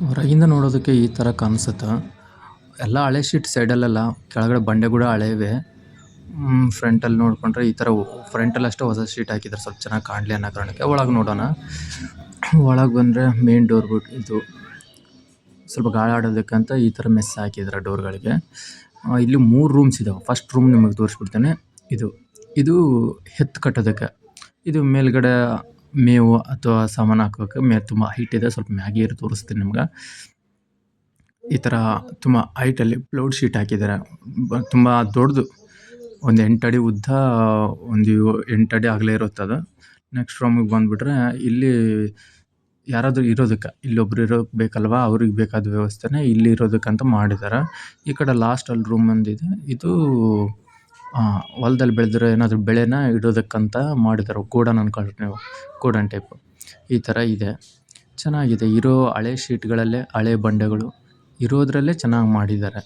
ಹೊರಗಿಂದ ನೋಡೋದಕ್ಕೆ ಈ ಥರ ಕಾಣಿಸುತ್ತೆ. ಎಲ್ಲ ಹಳೆ ಶೀಟ್ ಸೈಡಲ್ಲೆಲ್ಲ ಕೆಳಗಡೆ ಬಂಡೆ ಕೂಡ ಹಳೇವೆ. ಫ್ರಂಟಲ್ಲಿ ನೋಡಿಕೊಂಡ್ರೆ ಈ ಥರ ಫ್ರಂಟಲ್ಲಿ ಅಷ್ಟೇ ಹೊಸ ಶೀಟ್ ಹಾಕಿದ್ದಾರೆ ಸ್ವಲ್ಪ ಚೆನ್ನಾಗಿ ಕಾಣಲಿ ಅನ್ನೋ ಕಾರಣಕ್ಕೆ. ಒಳಗೆ ನೋಡೋಣ. ಒಳಗೆ ಬಂದರೆ ಮೇನ್ ಡೋರ್ ಇದು ಸ್ವಲ್ಪ ಗಾಳಿ ಆಡೋದಕ್ಕಂತ ಈ ಥರ ಮೆಸ್ ಹಾಕಿದ್ದಾರೆ ಡೋರ್ಗಳಿಗೆ. ಇಲ್ಲಿ 3 ರೂಮ್ಸ್ ಇದಾವೆ. ಫಸ್ಟ್ ರೂಮ್ ನಿಮಗೆ ತೋರಿಸ್ಬಿಡ್ತೇನೆ. ಇದು ಎತ್ತು ಕಟ್ಟೋದಕ್ಕೆ. ಇದು ಮೇಲ್ಗಡೆ ಮೇವು ಅಥವಾ ಸಾಮಾನು ಹಾಕೋಕೆ ತುಂಬ ಹೈಟ್ ಇದೆ. ಸ್ವಲ್ಪ ಮ್ಯಾಗೆ ತೋರಿಸ್ತೀನಿ ನಿಮ್ಗೆ. ಈ ಥರ ತುಂಬ ಹೈಟಲ್ಲಿ ಪ್ಲೌಡ್ ಶೀಟ್ ಹಾಕಿದ್ದಾರೆ. ತುಂಬ ದೊಡ್ಡದು, ಒಂದು 8 ಅಡಿ ಉದ್ದ, ಒಂದು 8 ಅಡಿ ಅಗಲ ಇರುತ್ತದು. ನೆಕ್ಸ್ಟ್ ರೂಮಿಗೆ ಬಂದುಬಿಟ್ರೆ ಇಲ್ಲಿ ಯಾರಾದರೂ ಇರೋದಕ್ಕೆ, ಇಲ್ಲೊಬ್ರು ಇರೋಕ್ಕೆ ಬೇಕಲ್ವಾ, ಅವ್ರಿಗೆ ಬೇಕಾದ ವ್ಯವಸ್ಥೆನೇ ಇಲ್ಲಿ ಇರೋದಕ್ಕಂತ ಮಾಡಿದ್ದಾರೆ. ಈ ಕಡೆ ಲಾಸ್ಟಲ್ಲಿ ರೂಮ್ ಒಂದಿದೆ. ಇದು ಹೊಲದಲ್ಲಿ ಬೆಳೆದಿರೋ ಏನಾದರೂ ಬೆಳೆನ ಇಡೋದಕ್ಕಂತ ಮಾಡಿದ್ದಾರೆ. ಗೋಡನ್ ಅನ್ಕೊಳ್ರಿ ನೀವು, ಗೋಡನ್ ಟೈಪು ಈ ಥರ ಇದೆ. ಚೆನ್ನಾಗಿದೆ. ಇರೋ ಹಳೆ ಶೀಟ್ಗಳಲ್ಲೇ ಹಳೆ ಬಂಡೆಗಳು ಇರೋದ್ರಲ್ಲೇ ಚೆನ್ನಾಗಿ ಮಾಡಿದ್ದಾರೆ.